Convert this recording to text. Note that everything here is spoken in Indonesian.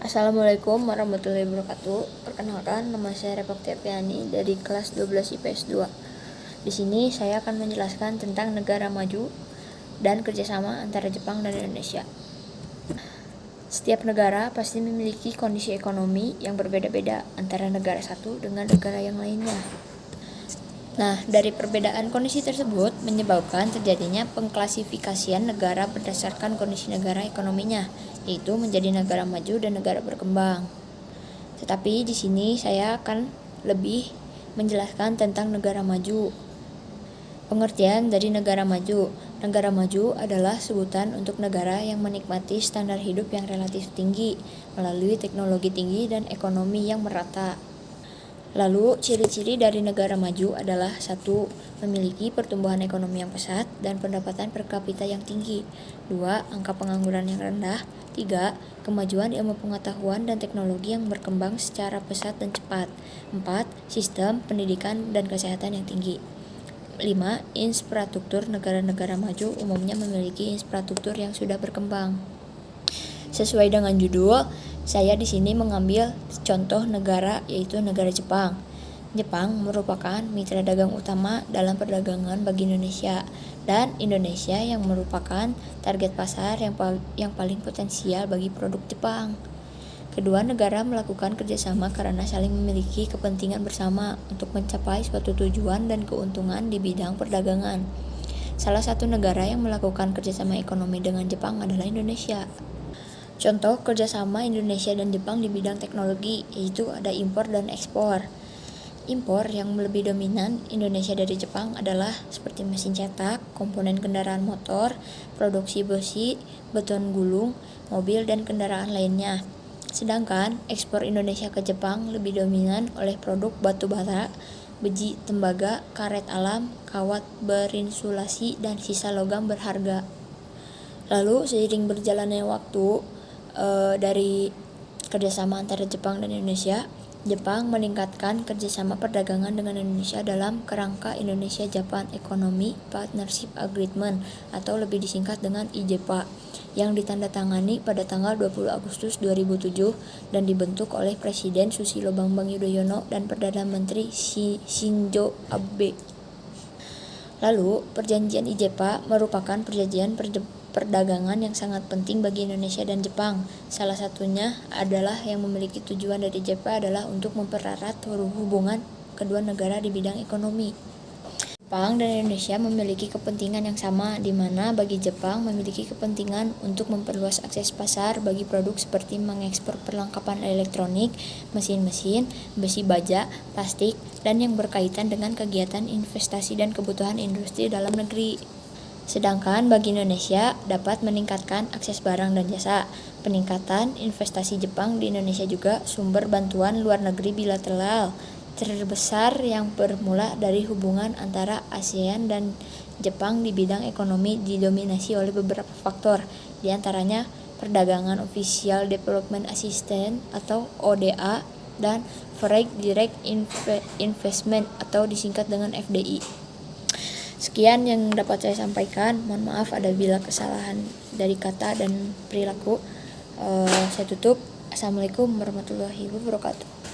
Assalamualaikum warahmatullahi wabarakatuh. Perkenalkan, nama saya Repok Tiapiani dari kelas 12 IPS 2. Di sini saya akan menjelaskan tentang negara maju dan kerjasama antara Jepang dan Indonesia. Setiap negara pasti memiliki kondisi ekonomi yang berbeda-beda antara negara satu dengan negara yang lainnya. Nah, dari perbedaan kondisi tersebut menyebabkan terjadinya pengklasifikasian negara berdasarkan kondisi negara ekonominya, yaitu menjadi negara maju dan negara berkembang. Tetapi di sini saya akan lebih menjelaskan tentang negara maju. Pengertian dari negara maju. Negara maju adalah sebutan untuk negara yang menikmati standar hidup yang relatif tinggi melalui teknologi tinggi dan ekonomi yang merata. Lalu, ciri-ciri dari negara maju adalah 1. Memiliki pertumbuhan ekonomi yang pesat dan pendapatan per kapita yang tinggi. 2. Angka pengangguran yang rendah. 3. Kemajuan ilmu pengetahuan dan teknologi yang berkembang secara pesat dan cepat. 4. Sistem pendidikan dan kesehatan yang tinggi. 5. Infrastruktur. Negara-negara maju umumnya memiliki infrastruktur yang sudah berkembang. Sesuai dengan judul, saya di sini mengambil contoh negara, yaitu negara Jepang. Jepang merupakan mitra dagang utama dalam perdagangan bagi Indonesia, dan Indonesia yang merupakan target pasar yang paling potensial bagi produk Jepang. Kedua negara melakukan kerjasama karena saling memiliki kepentingan bersama untuk mencapai suatu tujuan dan keuntungan di bidang perdagangan. Salah satu negara yang melakukan kerjasama ekonomi dengan Jepang adalah Indonesia. Contoh kerjasama Indonesia dan Jepang di bidang teknologi, yaitu ada impor dan ekspor. Impor yang lebih dominan Indonesia dari Jepang adalah seperti mesin cetak, komponen kendaraan motor, produksi besi, beton gulung, mobil, dan kendaraan lainnya. Sedangkan ekspor Indonesia ke Jepang lebih dominan oleh produk batu bara, biji tembaga, karet alam, kawat berinsulasi, dan sisa logam berharga. Lalu seiring berjalannya waktu, dari kerjasama antara Jepang dan Indonesia, Jepang meningkatkan kerjasama perdagangan dengan Indonesia dalam kerangka Indonesia-Japan Economic Partnership Agreement atau lebih disingkat dengan IJPA, yang ditandatangani pada tanggal 20 Agustus 2007 dan dibentuk oleh Presiden Susilo Bambang Yudhoyono dan Perdana Menteri Shinzo Abe. Lalu, perjanjian IJPA merupakan perjanjian perdagangan yang sangat penting bagi Indonesia dan Jepang. Salah satunya adalah yang memiliki tujuan dari IJPA adalah untuk mempererat hubungan kedua negara di bidang ekonomi. Jepang dan Indonesia memiliki kepentingan yang sama, di mana bagi Jepang memiliki kepentingan untuk memperluas akses pasar bagi produk seperti mengekspor perlengkapan elektronik, mesin-mesin, besi baja, plastik, dan yang berkaitan dengan kegiatan investasi dan kebutuhan industri dalam negeri. Sedangkan bagi Indonesia dapat meningkatkan akses barang dan jasa. Peningkatan investasi Jepang di Indonesia juga sumber bantuan luar negeri bilateral terbesar yang bermula dari hubungan antara ASEAN dan Jepang di bidang ekonomi didominasi oleh beberapa faktor, di antaranya perdagangan Official Development Assistance atau ODA dan Foreign Direct Investment atau disingkat dengan FDI. Sekian yang dapat saya sampaikan. Mohon maaf apabila kesalahan dari kata dan perilaku. Saya tutup. Assalamualaikum warahmatullahi wabarakatuh.